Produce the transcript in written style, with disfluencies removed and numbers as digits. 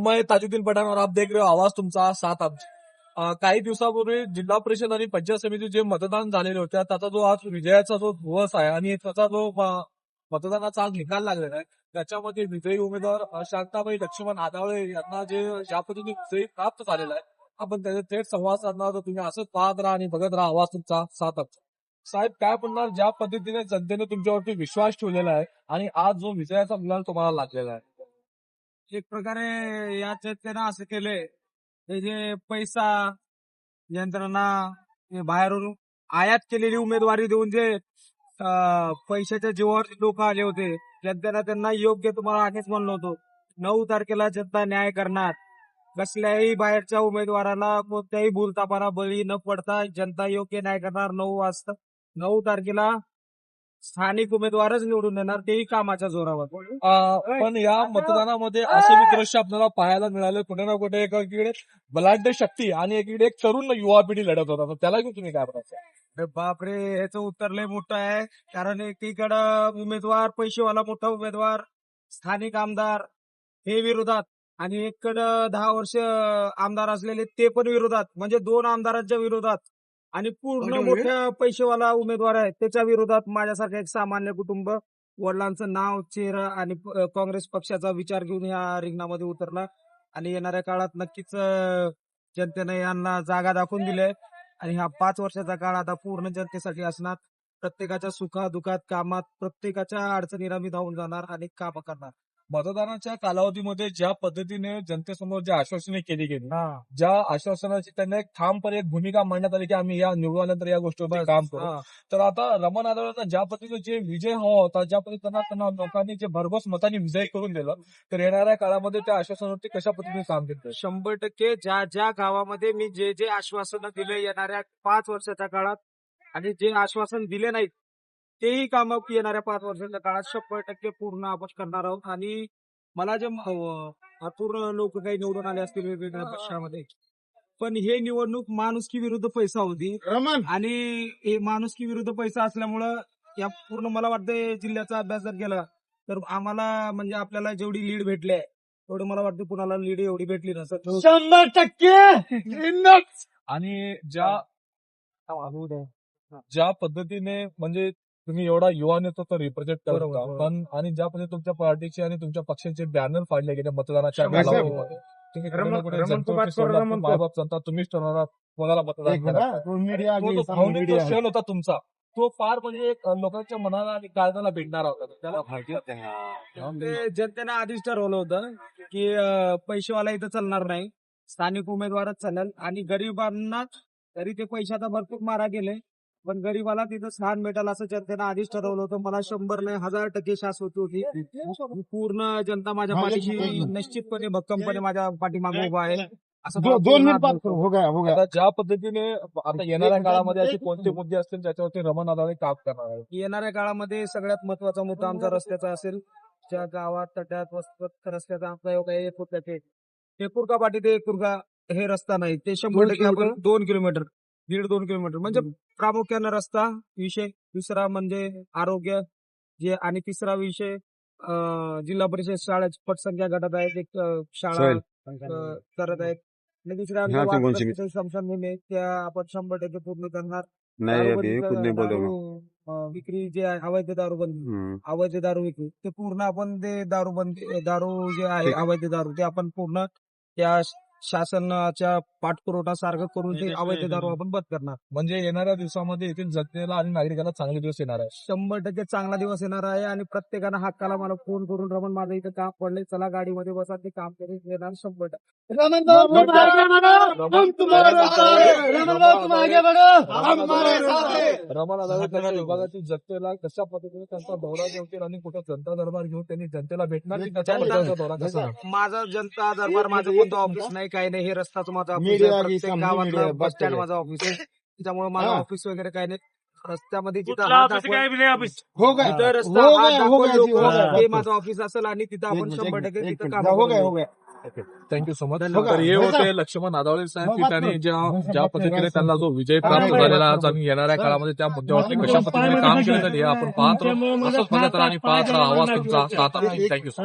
मैं ताजुद्दीन पठाण और आप देख रहे हो आवाज तुमचा साथ आमची। काही दिवसापूर्वी जिल्हा परिषद आणि पंचायत समिती जे मतदान झालेले होते त्याचा जो आज विजयाचा जो दिवस आहे आणि त्याचा जो मतदानाचा आज निकाल लागलेला आहे त्याच्यामध्ये विजयी उमेदवार शांताबाई लक्ष्मण आदावळे यांना जे ज्या पद्धतीने विजयी प्राप्त झालेला आहे आपण त्याचे थेट संवाद साधणार आहोत। तुम्ही असंच पाहत राहा आणि बघत राहा आवाज तुमचा साथ आमचा। साहेब काय म्हणणार ज्या पद्धतीने जनतेने तुमच्यावरती विश्वास ठेवलेला आहे आणि आज जो विजयाचा गुलाल तुम्हाला लागलेला आहे? एक प्रकारे या जनतेनं असं केलंय हे जे पैसा यंत्रणा हे बाहेरून आयात केलेली उमेदवारी देऊन जे पैशाच्या जीवावर लोक आले होते जनतेला त्यांना योग्य तुम्हाला आधीच म्हणलो होतो 9 तारखेला जनता न्याय करणार। कसल्याही बाहेरच्या उमेदवाराला कोणत्याही भूलथापाला बळी न पडता जनता योग्य न्याय करणार। 9 तारखेला स्थानिक उमेदवारच निवडून येणार तेही कामाच्या जोरावर। पण या मतदानामध्ये असे मी दृश्य आपल्याला पाहायला मिळाले कुठे ना कुठे एकीकडे बलाढ्य शक्ती आणि एकीकडे एक तरुण युवा पिढी लढत होता, त्याला घेऊन तुम्ही काय म्हणायचं? बापरे ह्याचं उत्तर लय मोठं आहे कारण एकीकडं उमेदवार पैसेवाला मोठा उमेदवार स्थानिक आमदार हे विरोधात आणि एकीकडं 10 वर्ष आमदार असलेले ते पण विरोधात, म्हणजे 2 आमदारांच्या विरोधात आणि पूर्ण मोठ्या पैसेवाला उमेदवार आहे त्याच्या विरोधात माझ्यासारखं एक सामान्य कुटुंब वडिलांचं नाव चेहरा आणि काँग्रेस पक्षाचा विचार घेऊन या रिंगणामध्ये उतरला आणि येणाऱ्या काळात नक्कीच जनतेने यांना जागा दाखवून दिली आणि हा 5 वर्षाचा काळ आता पूर्ण जनतेसाठी असणार। प्रत्येकाच्या सुखादुखात कामात प्रत्येकाच्या अडचणीला मी धावून जाणार आणि काम करणार। मतदानाच्या कालावधीमध्ये ज्या पद्धतीने जनतेसमोर ज्या आश्वासने केली गेली ज्या आश्वासनाची त्यांना एक ठामपणे एक भूमिका मांडण्यात आली की आम्ही या निवडल्यानंतर या गोष्टीवर काम करू, तर आता रमण आदावळेंना ज्या पद्धतीने जे विजय हवा होता ज्या पद्धतीने त्यांना लोकांनी जे भरघोस मतांनी विजय करून दिलं तर येणाऱ्या काळामध्ये त्या आश्वासनावरती कशा पद्धतीने काम केलं? 100% ज्या ज्या गावामध्ये मी जे जे आश्वासन दिले येणाऱ्या 5 वर्षाच्या काळात आणि जे आश्वासन दिले नाहीत तेही काम येणाऱ्या 5 वर्षाच्या काळात 100% पूर्ण आपण करणार आहोत। आणि मला जे भरपूर लोक काही निवडून आले असतील वेगवेगळ्या पक्षामध्ये, पण हे निवडणूक माणुसकी विरुद्ध पैसा होती आणि हे माणुसकी विरुद्ध पैसा असल्यामुळं या पूर्ण मला वाटतं जिल्ह्याचा अभ्यास जर केला तर आम्हाला म्हणजे आपल्याला जेवढी लीड भेटली आहे तेवढं मला वाटतं कुणाला लीड एवढी भेटली नसत। 100% आणि ज्या पद्धतीने म्हणजे तुम्ही एवढा युवा नेतृत्व रिप्रेझेंट करता पण आणि ज्या पद्धतीने तुमच्या पार्टीचे आणि तुमच्या पक्षाचे बॅनर फाडले गेले मतदानाच्या कालावधीमध्ये तुम्ही मायबाप जनता तुम्हीच ठरवणार कोणाला मतदान क्षण होता तुमचा तो फार म्हणजे लोकांच्या मनाला आणि काळजाला भेटणारा होता, त्याला माहिती जनतेने आधीच ठरवलं होतं की पैसेवाला इथं चालणार नाही, स्थानिक उमेदवारच चालेल आणि गरिबांना तरी ते पैशाचा भरपूर मारा गेले पण गरीबाला तिथं स्थान भेटायला असं जनतेनं आधीच ठरवलं होतं। मला 100 नाही 1000% शाश्वती होती। पूर्ण जनता माझ्या पाठीशी निश्चितपणे भक्कमपणे माझ्या पाठीमागे उभा आहे असं 2 मिनिट हो ज्या पद्धतीने आता येणाऱ्या काळामध्ये असे कोणते मुद्दे असतील त्याच्यावरती रमण आदावळे काम करणार आहे? येणाऱ्या काळामध्ये सगळ्यात महत्वाचा मुद्दा आमचा रस्त्याचा असेल। ज्या गावात तट्यात वस्तात रस्त्याचा आमचा योगा येत होता ते टेकुर्का पाठी ते एकुर्का हे रस्ता नाही ते 100% आपण 2 किलोमीटर 1.5-2 किलोमीटर म्हणजे प्रामुख्याने रस्ता विषय, दुसरा म्हणजे आरोग्य जे आणि तिसरा विषय जिल्हा परिषद शाळेची पटसंख्या घटत आहेत, एक शाळा करत आहेत आणि दुसऱ्या समस्या त्या आपण 100% पूर्ण करणार। विक्री जे आहे अवैध अवैध दारू विक्री ते पूर्ण आपण ते दारू जे आहे अवैध दारू ते आपण पूर्ण त्या शासनाच्या पाठपुरवठा सारखं करून ते अवैध दारू आपण बंद करणार। म्हणजे येणाऱ्या दिवसामध्ये येथील जनतेला आणि नागरिकांना चांगले दिवस येणार आहे, 100% चांगला दिवस येणार आहे आणि प्रत्येकानं हक्काला मला फोन करून रमण माझं इथं काम पडले चला गाडीमध्ये बसा ते काम करून येणार 100%। रमण आदावळे त्यांच्या विभागातील जनतेला कशा पद्धतीने त्यांचा दौरा घेतील आणि कुठं जनता दरबार घेऊन त्यांनी जनतेला भेटणार? माझा जनता दरबार माझं कोणतं ऑफिस नाही काही नाही, हे रस्ताच माझा ऑफिस आहे, प्रत्येक गावातलं बस स्टँड माझा ऑफिस आहे त्याच्यामुळे माझं ऑफिस वगैरे काही नाही। रस्त्यामध्ये जिथं ते माझं ऑफिस असेल आणि तिथं आपण 100% तिथं काम। Thank you so much. तर हे होते लक्ष्मण आदावळे साहेब की त्यांनी ज्या पद्धतीने त्यांना जो विजय प्राप्त झालेला आणि येणाऱ्या काळामध्ये त्या मुद्द्यावरती कशा पद्धतीने काम केलं हे आपण पाहत राहू, असंच बघत राहा आणि पाहत राहा आवाज तुमचा। Thank you so much.